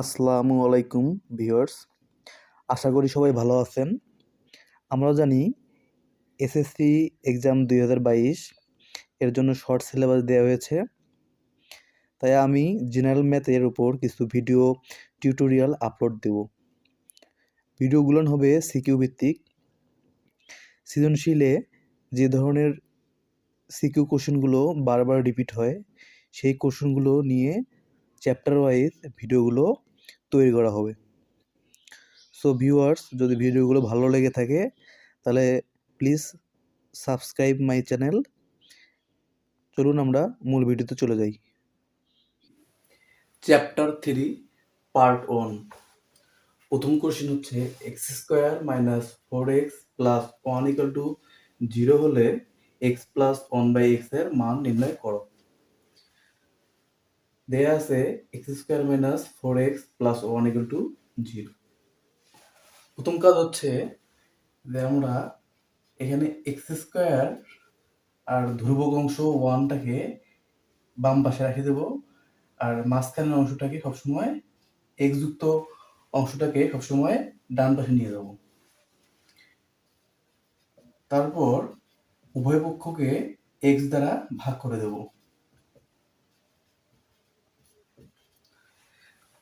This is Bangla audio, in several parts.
আসসালামু আলাইকুম ভিউয়ার্স, আশা করি সবাই ভালো আছেন। আমরা জানি এসএসসি এক্সাম 2022 এর জন্য শর্ট সিলেবাস দেওয়া হয়েছে। তাই আমি জেনারেল ম্যাথের উপর কিছু ভিডিও টিউটোরিয়াল আপলোড দেব। ভিডিওগুলো হবে সিকিউ ভিত্তিক। সৃজনশীলে যে ধরনের সিকিউ কোশ্চেনগুলো বারবার রিপিট হয় সেই কোশ্চেনগুলো নিয়ে চ্যাপ্টার ওয়াইজ ভিডিওগুলো তৈরি করা হবে। সো ভিউয়ার্স, যদি ভিডিওগুলো ভালো লেগে থাকে তাহলে প্লিজ সাবস্ক্রাইব মাই চ্যানেল। চলুন আমরা মূল ভিডিওতে চলে যাই। Chapter 3 part 1। প্রথম কোশ্চেন হচ্ছে x square minus 4x plus 1 equal to 0 হলে এক্স প্লাস 1/x এর মান নির্ণয় করো। দেয়া আছে x square minus 4x plus 1 equal to 0। প্রথম কাজ হচ্ছে যে আমরা এখানে এক্স স্কোয়ার আর ধ্রুবক অংশ 1টাকে বাম পাশে রেখে দেব, আর মাঝখানের অংশটাকে সবসময় এক্স যুক্ত অংশটাকে সবসময় ডান পাশে নিয়ে যাব। তারপর উভয় পক্ষকে এক্স দ্বারা ভাগ করে দেব।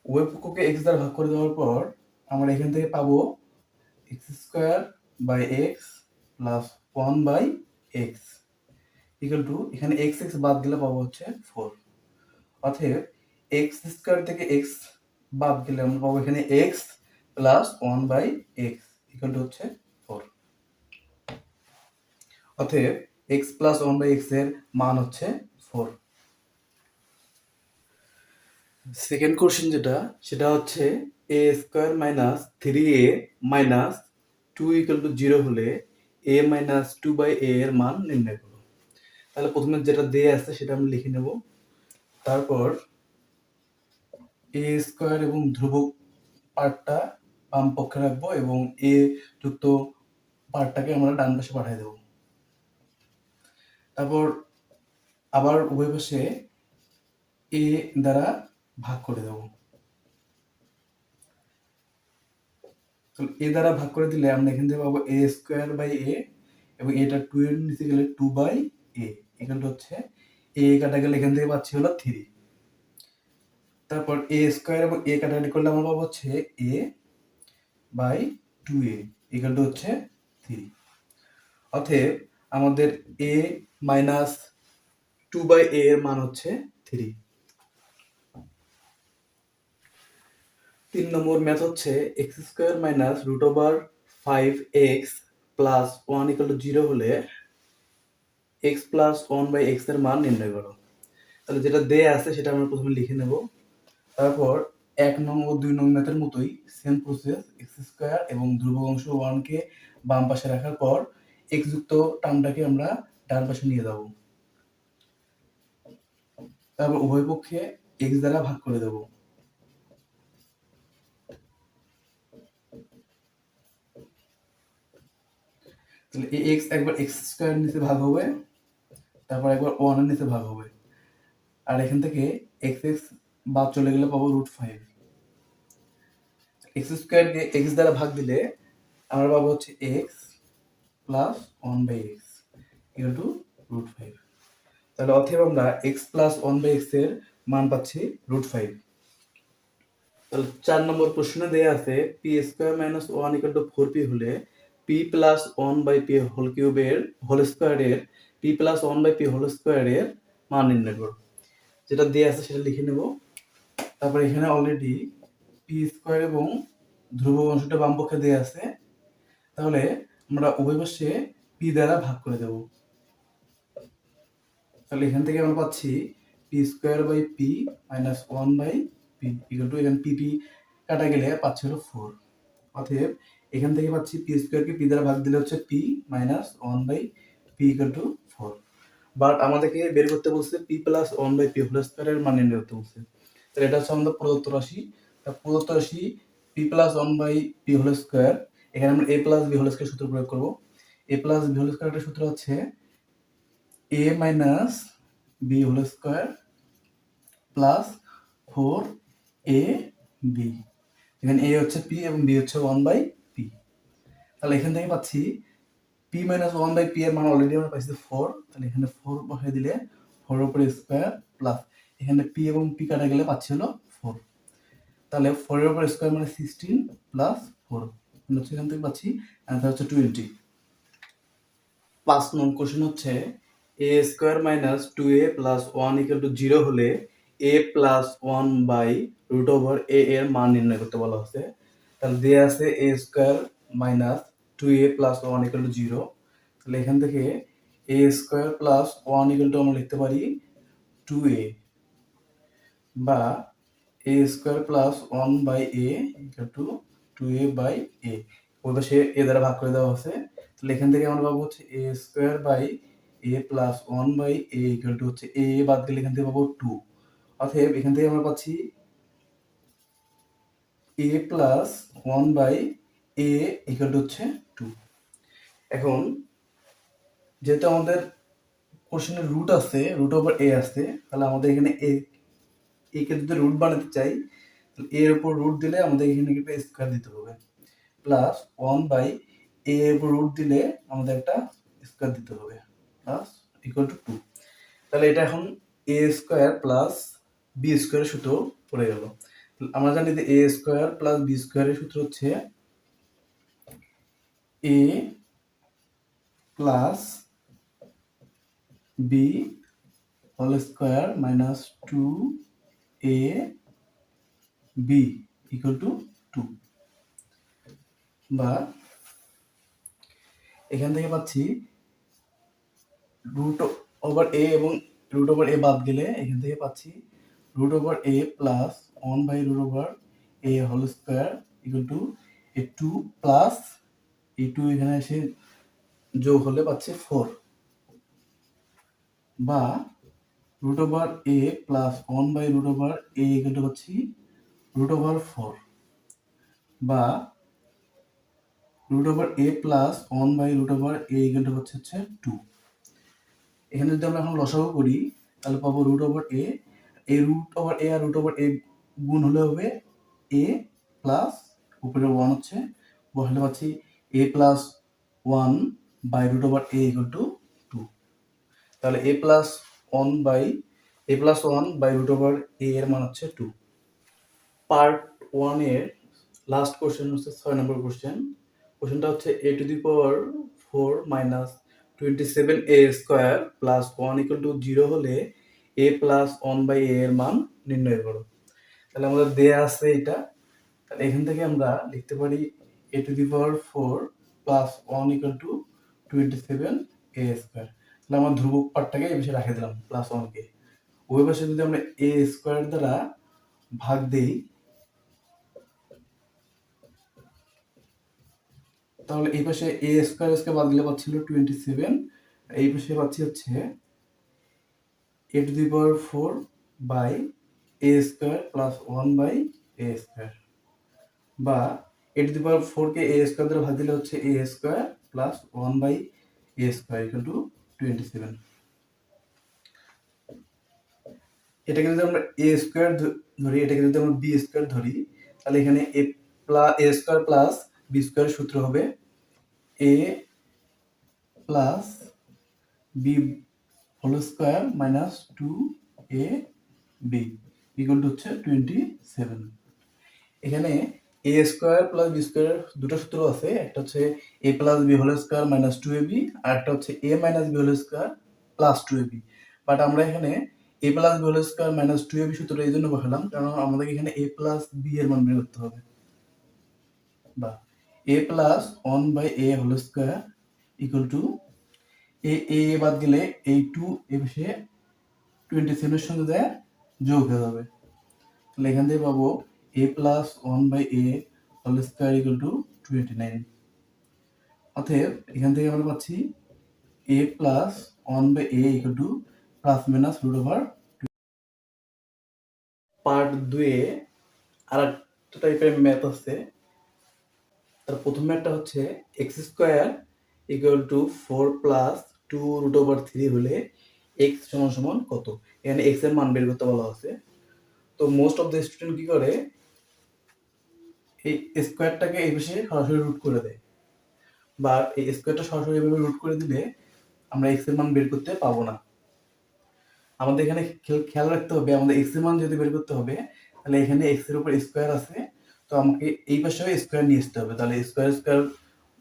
উভয় পক্ষকে এক্স দ্বারা ভাগ করে দেওয়ার পর আমরা এখান থেকে পাবো x square by x plus 1/x equal to, এখানে এক্স এক্স বাদ দিলে পাবো হচ্ছে 4। অতএব এক্স স্কোয়ার থেকে এক্স বাদ দিলে আমরা পাবো এখানে x plus 1/x equal to হচ্ছে 4। অতএব x প্লাস 1/x এর মান হচ্ছে 4। সেকেন্ড কোশ্চেন সেটা হচ্ছে a square minus 3a minus 2 equal to 0 হলে a মাইনাস 2/a এর মান নির্ণয় করো। তাহলে প্রথমে যেটা দেয়া আছে সেটা আমি লিখে নেব। তারপর a স্কোয়ার এবং ধ্রুবক পার্টটা বাম পক্ষে রাখবো এবং a যুক্ত পার্টটাকে আমরা ডান পাশে পাঠিয়ে দেবো। তারপর আবার উভয় পাশে a দ্বারা ভাগ করে দেব। এ দ্বারা ভাগ করে দিলে আমরা এখান থেকে পাবো a স্কোয়ার বাই a, এবং এটা 2 এর নিচে গেলে 2/a ইকুয়াল টু হচ্ছে a কাটা গেলে এখান থেকে পাচ্ছি হলো 3। তারপর a স্কোয়ার এবং a কাটাকাটি করলে আমরা পাবো হচ্ছে a by 2a equal to হচ্ছে 3। অতএব আমাদের a মাইনাস 2/a এর মান হচ্ছে 3। 3 নম্বর ম্যাথ হচ্ছে x square minus root over 5x plus 1 equal to 0 হলে এক্স প্লাস 1/x এর মান নির্ণয় করো। তাহলে যেটা দেয়া আছে সেটা আমরা প্রথমে লিখে নেব। তারপর 1 নং ও 2 নং ম্যাথের মতোই সেম প্রসেস, এক্স স্কোয়ার এবং ধ্রুবক অংশ 1 কে বাম পাশে রাখার পর এক্স যুক্ত টার্মটাকে আমরা ডান পাশে নিয়ে যাব। তারপর উভয় পক্ষে এক্স দ্বারা ভাগ করে দেব। তাহলে এই এক্স একবার এক্স স্কোয়ার নিচে ভাগ হবে, তারপর একবার 1 এর নিচে ভাগ হবে, আর এখান থেকে এক্স এক্স বাদ চলে গেলে পাবো √5। এক্স স্কোয়ারকে এক্স দ্বারা ভাগ দিলে আমরা পাবো হচ্ছে x plus 1/x equal to √5। তাহলে অতএব আমরা এক্স প্লাস 1/x এর মান পাচ্ছি √5। তাহলে 4 নম্বর প্রশ্নে দেয়া আছে P square minus 1 equal two 4p হলে পি প্লাস 1/p হোল কিউবের হোল স্কোয়ারের পি প্লাস 1/p হোল স্কোয়ারের মান নির্ণয় করো। যেটা দেয়া আছে সেটা লিখে নেব। তারপর এখানে অলরেডি পি স্কোয়ার এবং ধ্রুবক অংশটা বাম পক্ষে দেয়া আছে, তাহলে আমরা উভয় পাশে পি দ্বারা ভাগ করে দেব। তাহলে এখান থেকে আমরা পাচ্ছি p square by p minus 1/p equal to, এখানে পি কাটা গেলে পাচ্ছি হলো 4। অতএব এখান থেকে পাচ্ছি পি স্কোয়ারকে পি দ্বারা ভাগ দিলে হচ্ছে P minus 1/p equal to 4। But আমাদেরকে বের করতে বলছে পি প্লাস 1/p হোল স্কোয়ারের মান নির্ণয় করতে বলছে। তাহলে এটা হচ্ছে আমাদের প্রদত্ত রাশি। তা প্রদত্ত রাশি P plus 1/p whole square, এখানে আমরা a plus b whole square সূত্র প্রয়োগ করব। a প্লাস b হোল স্কোয়ারের সূত্র হচ্ছে a minus b whole square plus 4a b. এখানে এ হচ্ছে পি এবং বি হচ্ছে 1/p। তাহলে এখান থেকে পাচ্ছি p মাইনাস 1/p এর মান অলরেডি আমরা পাইছি 4। তাহলে এখানে 4 বসাই দিলে 4 এর উপরে স্কয়ার প্লাস এখানে p এবং p কাটা গেলে পাচ্ছি হলো 4। তাহলে 4 এর উপরে স্কয়ার মানে 16 প্লাস 4 হচ্ছে এখান থেকে পাচ্ছি অ্যান্সার হচ্ছে 20। 5 নং কোশ্চেন হচ্ছে a square minus 2a plus 1 equal to 0 হলে a plus 1 by root over a এর মান নির্ণয় করতে বলা হচ্ছে। তাহলে দেয়া আছে a square minus 2a plus 1 equal to 0। তাহলে এখান থেকে a square plus 1 equal to আমরা লিখতে পারি 2a বা a square plus 1 by a equal to 2a by a। ওই পাশে a দ্বারা ভাগ করে দেওয়া আছে। তাহলে এখান থেকে আমরা পাবো হচ্ছে a square by a plus 1 by a equal to হচ্ছে a বাদ গেলে এখান থেকে পাবো 2। অতএব এখান থেকে আমরা পাচ্ছি a plus 1 by a equal to হচ্ছে 2। এখন যেহেতু আমাদের কোশ্চেনের রুট আছে, রুট ওভার a আছে, তাহলে আমাদের এখানে a কে যদি রুট বানাতে চাই তাহলে এর উপর রুট দিলে আমাদের এখানে একটা স্কয়ার দিতে হবে প্লাস 1 বাই a এর উপর রুট দিলে আমাদের একটা স্কয়ার দিতে হবে প্লাস ইকুয়াল টু 2। তাহলে এটা এখন a স্কয়ার প্লাস b স্কয়ারের সূত্র পড়ে গেল। আমরা জানি যে a স্কয়ার প্লাস b স্কয়ারের সূত্র হচ্ছে a plus b whole square minus 2a b equal to 2। বা এখান থেকে পাচ্ছি রুট ওভার a এবং রুট ওভার a বাদ গেলে এখান থেকে পাচ্ছি root over a plus 1 by root over a whole square equal to a 2 plus a 2 এখানে এসে যোগ হলে পাচ্ছি 4 বা root over a plus 1 by root over a equal to পাচ্ছি রুট ওভার 4 বা root over a plus 1 by root over a equal to হচ্ছে 2। এখানে যদি আমরা এখন লসাগু করি তাহলে পাবো রুট ওভার a, এই রুট ওভার a আর রুট ওভার a গুণ হলে হবে a প্লাস উপরে 1 হচ্ছে বসালে পাচ্ছি a plus 1 by root over a equal to 2। তাহলে a plus 1 by root over a এর মান হচ্ছে 2। পার্ট 1 এর লাস্ট কোশ্চেন হচ্ছে 6 নম্বর কোশ্চেন। কোশ্চেনটা হচ্ছে a to the power 4 minus 27a square plus 1 equal to 0 হলে a প্লাস 1 বাই a এর মান নির্ণয় করো। তাহলে আমাদের দেয়া আছে এটা। তাহলে এখান থেকে আমরা লিখতে পারি a to the power 4 plus 1 equal two 27a square. তাহলে আমরা ধ্রুবক পার্টটাকে এই পাশে রেখে দিলাম প্লাস 1 কে। ওই পাশে যদি আমরা a স্কয়ার দ্বারা ভাগ দেই তাহলে এই পাশে a স্কয়ার স্কয়ার বাদ দিলে পাচ্ছিল 27, এই পাশে পাচ্ছি হচ্ছে a to the power 4 by a square plus 1 by a square বা a টু দি পাওয়ার 4 কে a স্কয়ার দ্বারা ভাগ দিলে হচ্ছে a square plus 1 by a square equal to 27। এটাকে যদি আমরা a স্কয়ার ধরি, এটাকে যদি আমরা b স্কয়ার ধরি তাহলে এখানে a স্কয়ার প্লাস b স্কয়ারের সূত্র হবে a plus b whole square minus 2ab equal to হচ্ছে 27। এখানে a square plus b square দুটো সূত্র আছে, একটা হচ্ছে a plus b whole square minus 2ab আর একটা হচ্ছে a minus b whole square plus 2ab। But আমরা এখানে a plus b whole square minus 2ab সূত্রটা এই জন্য বসালাম কারণ আমাদের এখানে a প্লাস b এর মান বের করতে হবে বা a plus 1 by a whole square equal to a বাদ গেলে এই 2 এ বসে 27 এর সঙ্গে দেয় যোগ হয়ে যাবে। তাহলে এখান থেকে পাবো a plus 1 by a whole square equal to 29। অতএব এখান থেকে আমরা পাচ্ছি a plus 1 by a equal to plus minus root over. Part 2 এ আরেকটা টাইপের ম্যাথ আছে। তার প্রথম ম্যাথটা হচ্ছে x square equal to 4 plus 2 root over 3 হলে x সমান সমান কত। এখানে x এর মান বের করতে বলা আছে। তো মোস্ট অফ দ্য স্টুডেন্ট কি করে এই স্কোয়ারটাকে এই পাশে সরাসরি রুট করে দেয়, বা এই স্কোয়ারটা সরাসরি এভাবে রুট করে দিলে আমরা এক্স এর মান বের করতে পাবো না। আমাদের এখানে খেয়াল রাখতে হবে, আমাদের এক্স এর মান যদি বের করতে হবে তাহলে এখানে এক্স এর উপর স্কোয়ার আছে, তো আমাকে এই পাশে স্কোয়ার নিয়ে আসতে হবে, তাহলে স্কোয়ার স্কোয়ার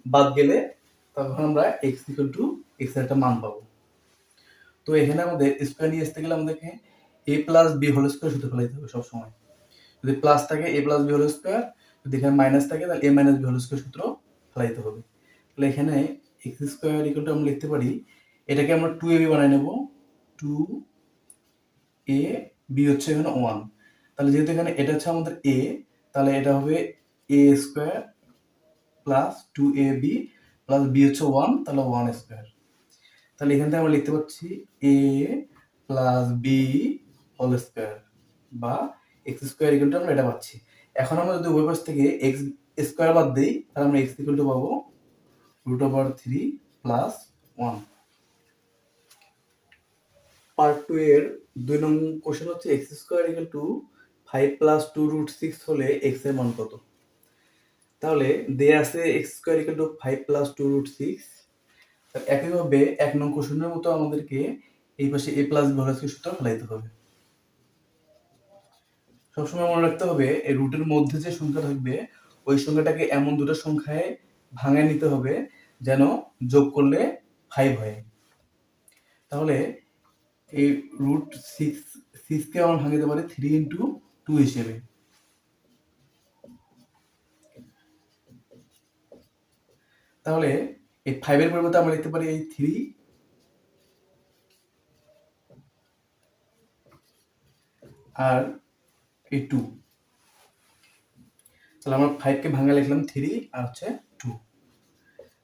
বাদ গেলে তখন আমরা এক্স ইকুয়াল টু এক্স এর একটা মান পাবো। তো এখানে আমাদের স্কোয়ার নিয়ে আসতে গেলে আমাদেরকে এ প্লাস বি হোল স্কোয়ার সূত্র ফেলাইতে হবে সবসময়। যদি প্লাস থাকে এ প্লাস বি হোল স্কোয়ার, যদি এখানে মাইনাস থাকে তাহলে এ মাইনাস বি হোল স্কোয়ার সূত্র ফেলাইতে হবে। তাহলে এখানে এক্স স্কোয়ার ইকুয়াল টু আমরা লিখতে পারি, এটাকে আমরা 2ab বানাই নেব, 2ab হচ্ছে এখানে 1, তাহলে যেহেতু এখানে এটা হচ্ছে আমাদের a, তাহলে এটা হবে a square plus 2ab plus b হচ্ছে 1, তাহলে 1 স্কোয়ার। তাহলে এখান থেকে আমরা লিখতে পাচ্ছি a plus B whole square, বা এক্স স্কোয়ার ইকুয়াল টু আমরা এটা পাচ্ছি। এখন আমরা যদি উভয় পাশ থেকে এক্স স্কোয়ার বাদ দিই তাহলে আমরা এক্স ইকুয়াল টু পাবো √3 প্লাস 1। পার্ট 2 এর 2 নং কোশ্চেন হচ্ছে x square equal to 5 plus 2√6 হলে এক্স এর মান কত। তাহলে দেয়া আছে x square equal to 5 plus 2√6। একইভাবে 1 নং কোশ্চেনের মতো আমাদেরকে এই পাশে a plus B whole square সূত্র ফেলাইতে হবে। সবসময় মনে রাখতে হবে এই রুটের মধ্যে যে সংখ্যা থাকবে ওই সংখ্যাটাকে এমন দুটো সংখ্যায় ভাঙায় নিতে হবে যেন যোগ করলে 5 হয়। তাহলে এই √6 কে আমরা ভাঙাতে পারি 3 ইন্টু 2 হিসেবে। তাহলে এই 5 এর পরিবর্তে আমরা লিখতে পারি এই 3 আর এই 2। তাহলে আমরা 5 কে ভাঙা লিখলাম 3 আর হচ্ছে 2।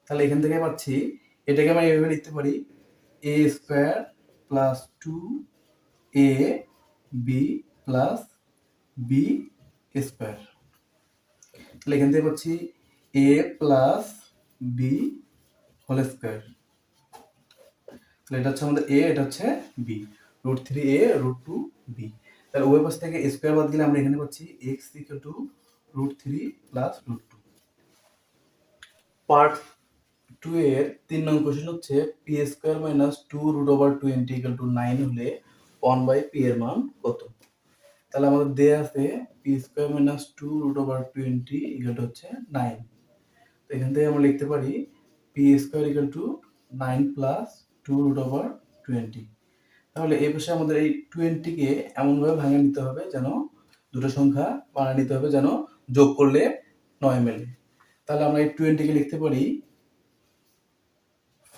তাহলে এখান থেকে পাচ্ছি এটাকে আমরা এইভাবে লিখতে পারি a square plus 2ab plus b square. তাহলে এখান থেকে পাচ্ছি a plus b whole square. তাহলে এটা হচ্ছে আমাদের a, এটা হচ্ছে b, √3a √2b। তাহলে উভয় পাশ থেকে স্কয়ার বাদ দিলে আমরা এখানে পাচ্ছি x equal two √3 plus √2। Part 2 এর 3 নং কোশ্চেন হচ্ছে p square minus 2√20 equal to 9 হলে 1/p এর মান কত। তাহলে আমাদের দেয়া আছে p square minus 2√20 equal to হচ্ছে 9। তো এখান থেকে আমরা লিখতে পারি p square equal two 9 plus 2√20। তাহলে এই পাশে আমাদের এই 20 কে এমনভাবে ভাঙে নিতে হবে যেন দুটো সংখ্যা বানিয়ে নিতে হবে যেন যোগ করলে 9 মেলে। তাহলে আমরা এই 20 কে লিখতে পারি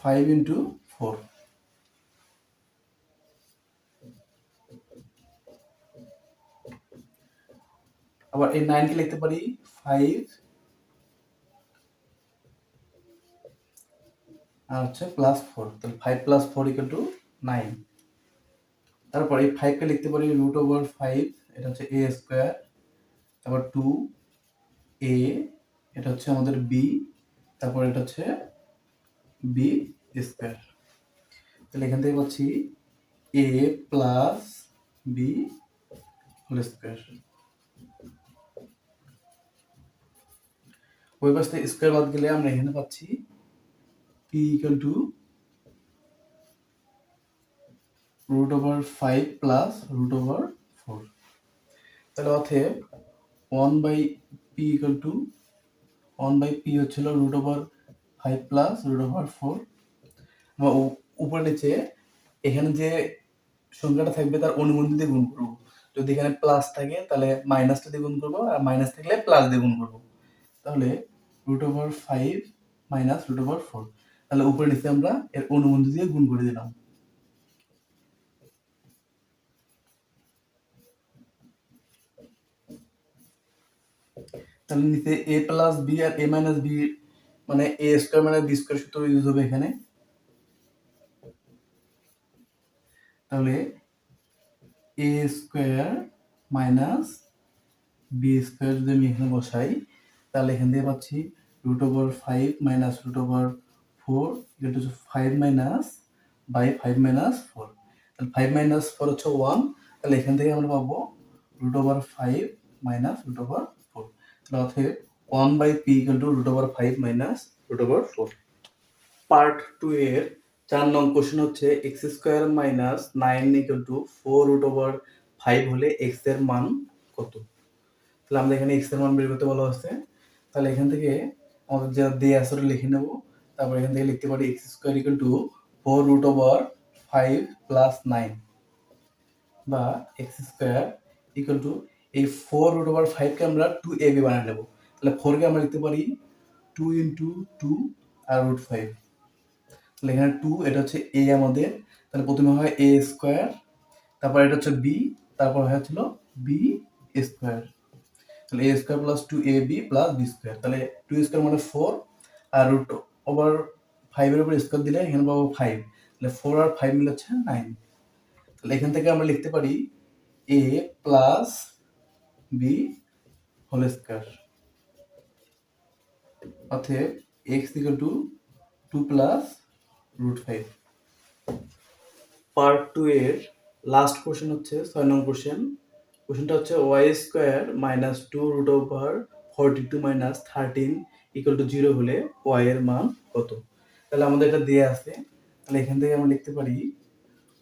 5 ইন্টু 4। আবার এই 9 কে লিখতে পারি 5 আর হচ্ছে প্লাস 4, তাহলে 5 প্লাস 4 ইকুয়াল টু 9। তারপর এই 5 কে লিখতে পারি √5, এটা হচ্ছে a স্কয়ার, তারপর 2a, এটা হচ্ছে আমাদের b, তারপর এটা হচ্ছে b স্কয়ার। তাহলে এখান থেকে পাচ্ছি a plus b whole square. ওই পাশ থেকে স্কয়ার বাদ গেলে আমরা এখানে পাচ্ছি p ইকুয়াল টু √5 প্লাস √4। তাহলে অতএব 1/p ইকুয়াল টু 1/p হচ্ছিল √5 প্লাস √4। আমরা উপরে নিচে এখানে যে সংখ্যাটা থাকবে তার অনুবন্ধী দিয়ে গুণ করবো। যদি এখানে প্লাস থাকে তাহলে মাইনাসটা দিয়ে গুণ করবো, আর মাইনাস থাকলে প্লাস দিয়ে গুণ করবো। তাহলে √5 মাইনাস √4, তাহলে উপরে নিচে আমরা এর অনুবন্ধী দিয়ে গুণ করে দিলাম। তাহলে নিচে a প্লাস b আর a মাইনাস b মানে a স্কয়ার মানে b স্কয়ার সূত্র ইউজ হবে এখানে। তাহলে a square minus b square যদি আমি এখানে বসাই তাহলে এখান থেকে পাচ্ছি √5 minus √4 equal to 5 minus by 5 minus 4। তাহলে 5 মাইনাস 4 হচ্ছে 1, তাহলে এখান থেকে আমরা পাবো √5 মাইনাস √4। তাহলে অতএব 1/p equal to √5 minus √4। Part 2 এর 4 নং কোশ্চেন হচ্ছে x² মাইনাস 9 ইকুয়াল টু 4√5 হলে x এর মান কত। তাহলে আমরা এখানে x এর মান বের করতে বলা হচ্ছে। তাহলে এখান থেকে আমাদের যা দেয়া আছে ওটা লিখে নেব। তারপর এখান থেকে লিখতে পারি x² ইকুয়াল টু 4√5 প্লাস 9 বা x² ইকুয়াল টু এই 4√5 কে আমরা 2ab বানিয়ে নেব। তাহলে 4 কে আমরা লিখতে পারি 2 ইনটু 2 আর √5। তাহলে এখানে 2 এটা হচ্ছে a আমাদের, তাহলে প্রথমে হয় a স্কয়ার, তারপর এটা হচ্ছে b, তারপর হয়েছিল b স্কয়ার। তাহলে a square plus 2ab plus b square. তাহলে 2 স্কয়ার মানে 4 আর √5 এর উপর স্কয়ার দিলে এখানে পাবো 5। তাহলে 4 আর 5 মিলে হচ্ছে 9। তাহলে এখান থেকে আমরা লিখতে পারি a plus b whole square. অতএব x equal to 2 plus √5। Part 2 এর লাস্ট কোশ্চেন হচ্ছে 6 নং কোশ্চেন। কোশ্চেনটা হচ্ছে y² minus 2√42 minus 13 equal to 0 হলে y এর মান কত। তাহলে আমাদের এটা দেয়া আছে। তাহলে এখান থেকে আমরা লিখতে পারি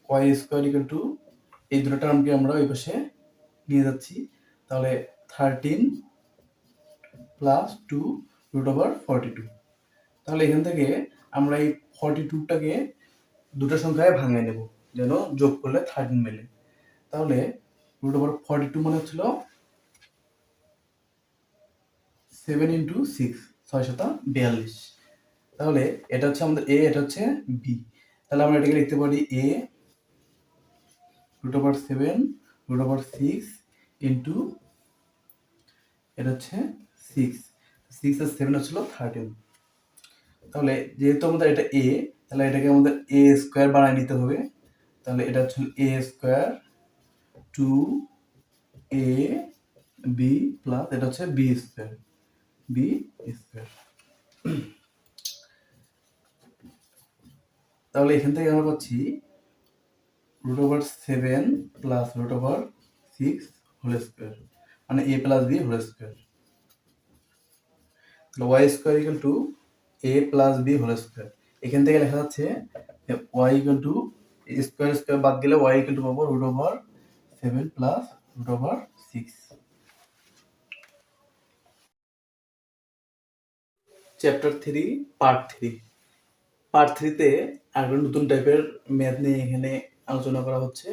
y² ইকুয়াল টু এই দুটো টার্মকে আমরা ওই পাশে নিয়ে যাচ্ছি। তাহলে 13 প্লাস 2√42। তাহলে এখান থেকে আমরা এই 42টাকে দুটো সংখ্যায় ভাঙিয়ে নেব যেন যোগ করলে 13 মেলে। তাহলে √42 মানে হচ্ছিল 7 ইন্টু 6, 642। তাহলে এটা হচ্ছে আমাদের a, এটা হচ্ছে b। তাহলে আমরা এটাকে লিখতে পারি a √7 √6 ইন্টু এটা হচ্ছে 6, 6 আর 7 হচ্ছিল 13। তাহলে যেহেতু আমাদের এটা a, তাহলে এটাকে আমাদের a স্কয়ার বানায় নিতে হবে। তাহলে এটা হচ্ছে a স্কয়ার 2ab প্লাস এটা হচ্ছে b স্কয়ার, b স্কয়ার। তাহলে এখান থেকে আমরা পাচ্ছি √7 প্লাস √6 হোল স্কয়ার মানে a plus b whole square. তাহলে y² equal to a plus b whole square. এখান থেকে লেখা যাচ্ছে y equal to square square বাদ দিলে y ইকুয়াল টু পাবো √7 প্লাস √6। Chapter 3 part 3। পার্ট 3 তে আরেকটা নতুন টাইপের ম্যাথ নিয়ে এখানে আলোচনা করা হচ্ছে।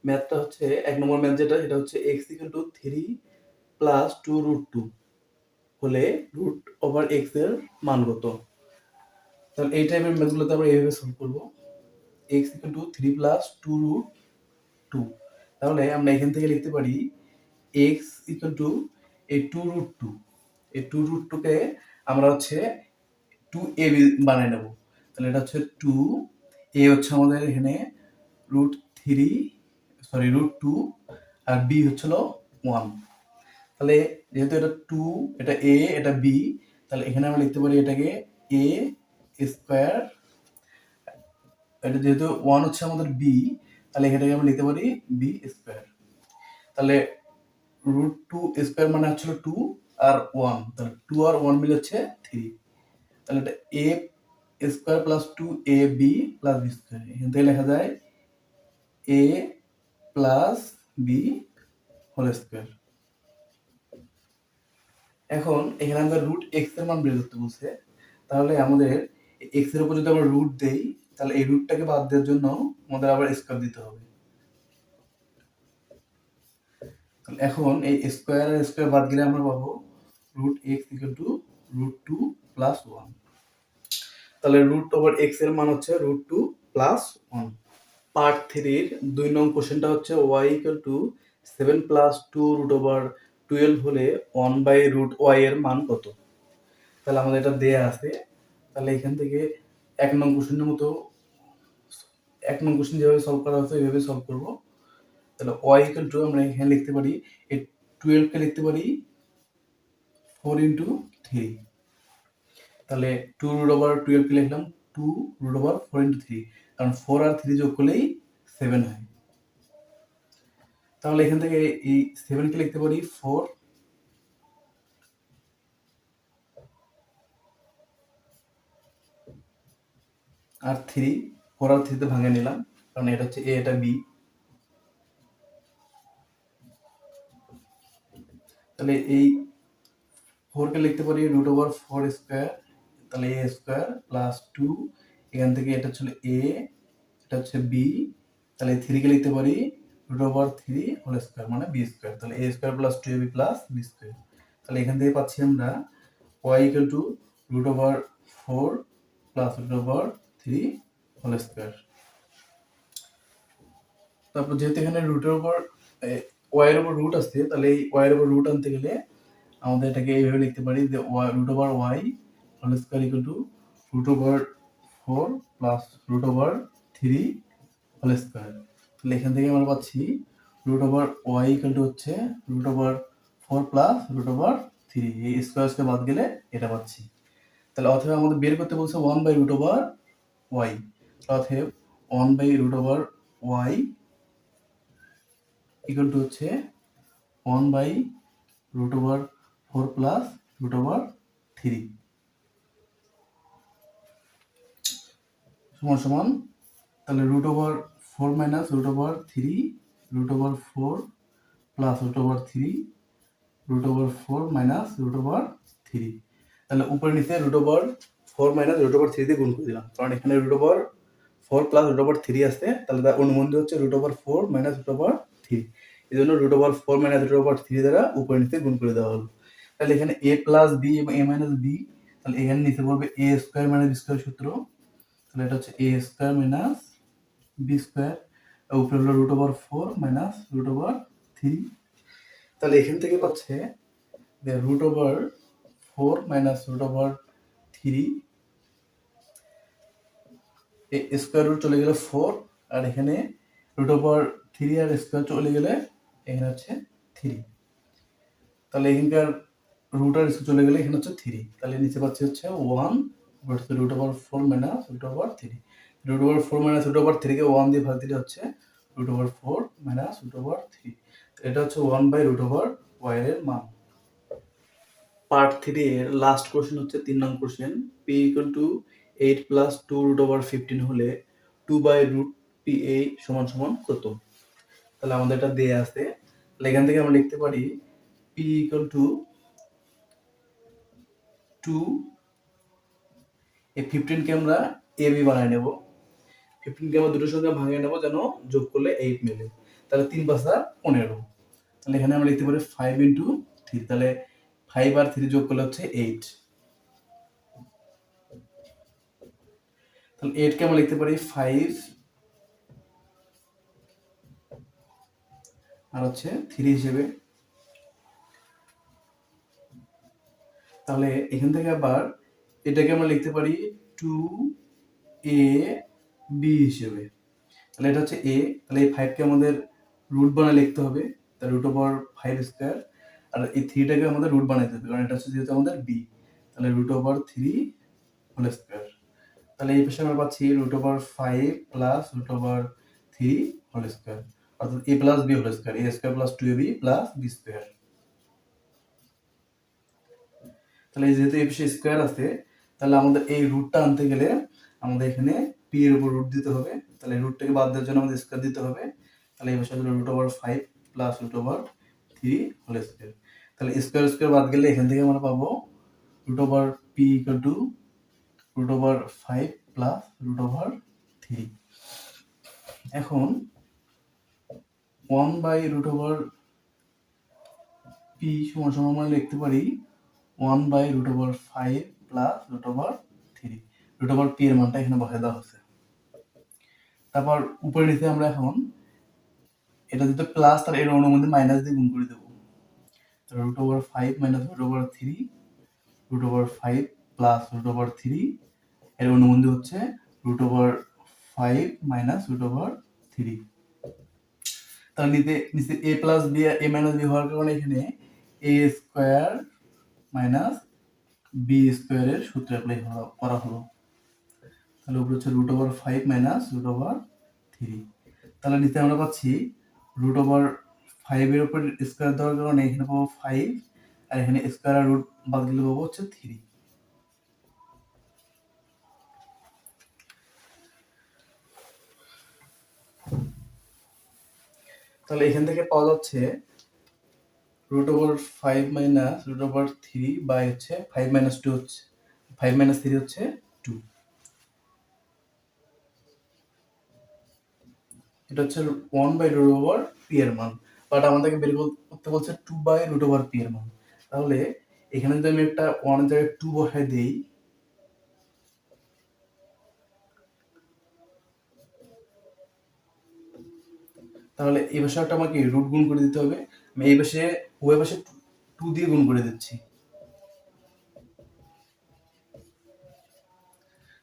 ম্যাথটা হচ্ছে 1 নম্বর ম্যাথ যেটা, সেটা হচ্ছে x ইকুয়াল টু 3 প্লাস 2√2 হলে √x এর মান কত। তাহলে এই টাইপের ম্যাথগুলোতে আমরা এইভাবে সলভ করব। x equal two 3 plus 2√2। তাহলে আমরা এখান থেকে লিখতে পারি x ইকুয়াল টু এই 2√2, এই 2√2 কে আমরা হচ্ছে 2ab বানাই নেব। তাহলে এটা হচ্ছে 2, a হচ্ছে আমাদের এখানে √2 আর b হচ্ছিল 1। তাহলে যেহেতু এটা 2, এটা a, এটা b, তাহলে এখানে আমরা লিখতে পারি এটাকে a স্কয়ার, এটা যেহেতু 1 হচ্ছে আমাদের b, তাহলে এখানে আমরা লিখতে পারি b স্কয়ার। তাহলে √2 স্কয়ার মানে হচ্ছিল 2 আর 1, তাহলে 2 আর 1 মিলে হচ্ছে 3। তাহলে এটা a square plus 2ab plus b square. এখান থেকে লেখা যায় a plus b whole square. এখন এখানে আমরা √x এর মান বের করতে বলছে। তাহলে আমাদের x এর উপর যদি আমরা রুট দেই, তাহলে এই রুটটাকে বাদ দেওয়ার জন্য আমাদের আবার স্কয়ার দিতে হবে। এখন এই স্কয়ার আর স্কয়ার বাদ দিলে আমরা পাবো √x ইকুয়াল টু √2 প্লাস 1। তাহলে √x এর মান হচ্ছে √2 প্লাস 1। পার্ট 3 এর 2 নং কোশ্চেনটা হচ্ছে y ইকুয়াল টু 7 প্লাস 2√12 হলে 1/√y এর মান কত। তাহলে আমাদের এটা দেয়া আছে। তাহলে এখান থেকে 1 নং কোশ্চেনের মতো 1 নং কোশ্চেন যেভাবে সলভ করা হচ্ছে এইভাবে সলভ করব। তাহলে y ইকুয়াল টু আমরা এখানে লিখতে পারি এই 12 কে লিখতে পারি 4 ইনটু 3। তাহলে 2√12 কে লিখলাম 2√4 ইনটু 3, কারণ 4 আর 3 যোগ করলেই 7 হয়। তাহলে এখান থেকে এই 7 কে লিখতে পারি 4 আর 3 4 আর 3 তে ভাঙে নিলাম, কারণ এটা হচ্ছে এ, এটা বি। তাহলে এই 4 কে লিখতে পারি √4 স্কয়ার, তাহলে এ স্কয়ার প্লাস 2, এখান থেকে এটা ছিল এ, এটা হচ্ছে বি, তাহলে 3 কে লিখতে পারি √3 হোল স্কয়ার মানে বি স্কয়ার, তাহলে A square plus 2ab plus B square. তাহলে এখান থেকে পাচ্ছি আমরা y equal to √4 plus √3 whole square. তারপর যেহেতু এখানে রুটের উপর y এর উপর রুট আসছে, তাহলে এই y এর উপর রুট আনতে গেলে আমাদের এটাকে এইভাবে লিখতে পারি যে √y whole square equal to √4 plus √3 whole square. তাহলে এখান থেকে আমরা পাচ্ছি √y ইকুয়াল টু হচ্ছে √4 প্লাস √3, এই স্কয়ার বাদ গেলে এটা পাচ্ছি। তাহলে অথবা আমাদের বের করতে বলছে 1/√y, অতএব 1/√y ইকুয়াল টু হচ্ছে 1/√4 প্লাস √3 সমান সমান, তাহলে √4 মাইনাস √3 √4 প্লাস √3 √4 মাইনাস √3, তাহলে উপরে নিচে √4 মাইনাস √3 দিয়ে গুণ করে দিলাম, কারণ এখানে √4 প্লাস √3 আসছে, তাহলে তার অনুবন্ধী হচ্ছে √4 মাইনাস √3, এই জন্য √4 মাইনাস √3 দ্বারা উপরে নিচে গুণ করে দেওয়া হলো। তাহলে এখানে a প্লাস বি এবং a মাইনাস বি, তাহলে এখানে নিচে পড়বে a square minus B square সূত্র, তাহলে এটা হচ্ছে a square minus B square, উপরে হলো √4 মাইনাস √3, তাহলে এখান থেকে পাচ্ছে যে √4 মাইনাস √3, স্কয়ার রুট চলে গেলে 4, আর এখানে √3 আর স্কয়ার চলে গেলে এখানে হচ্ছে 3, তাহলে এখানকার রুট আর স্কয়ার চলে গেলে এখানে হচ্ছে 3, তাহলে নিচে পাচ্ছি হচ্ছে 1 √4 মাইনাস √3, √4 মাইনাস √3 কে 1 দিয়ে ভাগ দিলে হচ্ছে √4 মাইনাস √3, এটা হচ্ছে 1/√y এর মান। পার্ট 3 এর লাস্ট কোশ্চেন হচ্ছে 3 নং question, p equal to 8 plus 2√15 হলে 2/√pa সমান সমান কত? তাহলে আমাদের এটা দেয়া আছে, তাহলে এখান থেকে আমরা লিখতে পারি p ইকুয়াল টু 2, এই 15 কে আমরা ab বানায় নেব, 15 কে আমরা দুটোর সঙ্গে ভাঙিয়ে নেব যেন যোগ করলে 8 মেলে, তাহলে 3 5 15, তাহলে এখানে আমরা লিখতে পারি 5 ইনটু 3, তাহলে 5 আর 3 যোগ করলে হচ্ছে 8, তাহলে 8 কে আমরা লিখতে পারি 5 আর হচ্ছে 3 হিসেবে। তাহলে এখান থেকে আবার এটাকে আমরা লিখতে পারি 2ab হিসেবে, তাহলে এটা হচ্ছে a, তাহলে এই 5 কে আমাদের রুট বানায় লিখতে হবে, তাহলে √5 স্কয়ার, আর এই 3 টাকে আমাদের রুট বানাইতে হবে, কারণ এটা হচ্ছে যেহেতু আমাদের b, তাহলে √3 হোল স্কয়ার, তাহলে এই পাশে আমরা পাচ্ছি √5 প্লাস √3 হোল স্কয়ার, অর্থাৎ a plus b whole square, a square plus 2ab plus b square. তাহলে যেহেতু এই পাশে স্কয়ার আছে, তাহলে আমাদের এই রুটটা আনতে গেলে আমাদের এখানে p এর উপর রুট দিতে হবে, তাহলে রুটটাকে বাদ দেওয়ার জন্য আমাদের স্কয়ার দিতে হবে, তাহলে এই পাশে হলো √5 প্লাস √3 হোল স্কয়ার, তাহলে স্কয়ার স্কয়ার বাদ গেলে এখান থেকে আমরা পাবো √p ইকুয়াল টু √5 প্লাস √3। এখন 1/√p সমান সমান আমরা লিখতে পারি 1/√5 প্লাস √3, √p এর মানটা এখানে বসায় দেওয়া হচ্ছে। তারপর উপরে নিচে আমরা এখন এটা যেহেতু প্লাস, তার এর অনুমতি মাইনাস দিয়ে গুণ করে দেবো, √5 মাইনাস √3, √5 প্লাস √3, এর অনুবন্ধী হচ্ছে √5 মাইনাস √3, তাহলে নিচে a plus b a minus b হওয়ার কারণে এখানে a স্কয়ার মাইনাস b স্কয়ারের সূত্র অ্যাপ্লাই করা হলো, তাহলে উপরে হচ্ছে √5 মাইনাস √3, তাহলে নিচে আমরা পাচ্ছি √5 এর উপর স্কয়ার দেওয়ার কারণে এখানে পাবো 5, আর এখানে স্কয়ার আর রুট বাদ দিলে পাবো হচ্ছে 3। তাহলে এখান থেকে পাওয়া যাচ্ছে root over 5 minus root over 3 by হচ্ছে 5 মাইনাস 2 হচ্ছে 5 মাইনাস 3 হচ্ছে 2। এটা হচ্ছে 1 বাই রুট ওভার পি এর মান, বাট আমাদেরকে বের করতে বলছে 2 বাই রুট ওভার পি এর মান। তাহলে এখানে যদি আমি একটা 1 এর জায়গায় 2 বসাই দেই, তাহলে এই পাশে একটা আমাকে রুট গুণ করে দিতে হবে। আমি এই পাশে উভয় পাশে 2 দিয়ে গুণ করে দিচ্ছি।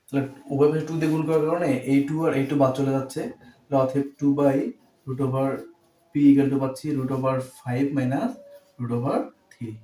তাহলে উভয় পাশে 2 দিয়ে গুণ করার কারণে এই 2 আর এই 2 বাদ চলে যাচ্ছে। অতএব 2 by root over P equal to পাচ্ছি root over 5 minus root over 3।